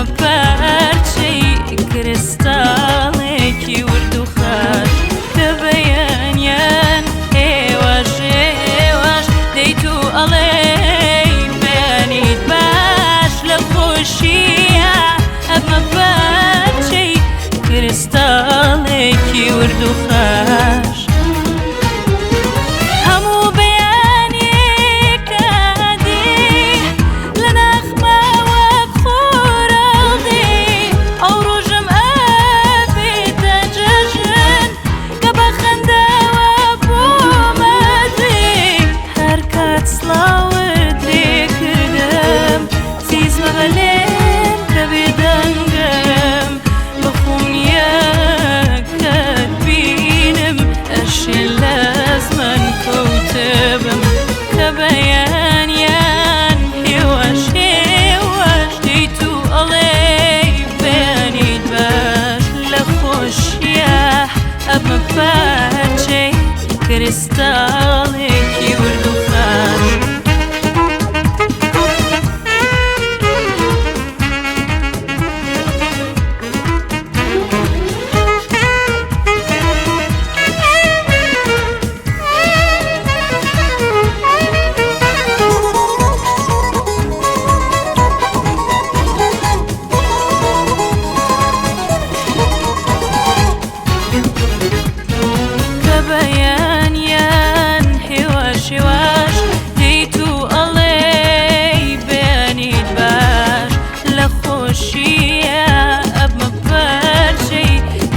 ئەمە پارچەی کرستاڵێکی ورد و خاش کە بەیانیان هێواش هێواش دەیت و ئەڵێی بەیانیت باش لە خۆشیە ئەمە پارچەی کرستاڵێکی ورد و خاش ئەمە پارچەی کرستاڵێکی ورد و خاش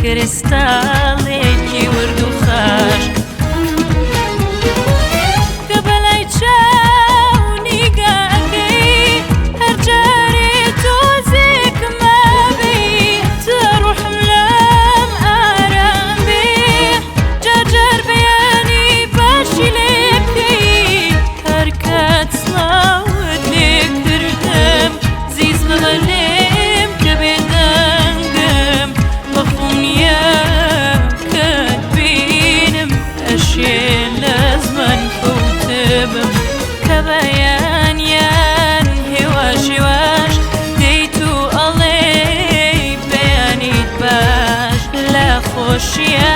کرستاڵێکی ورد و خاش کە بەلای چاو نیگاکەی هەر جارێ تۆزێکم ئابی تە ڕوحم لەم ئارام بێ جار جار بەیانی باشی لێ بکەی هەر کات سڵاوت لێ کردم زیز بڵە لێم کە بێدەنگم کە بەیانیان هێواش هێواش دەیت و ئەڵێی بەیانیت باش لە خۆشیە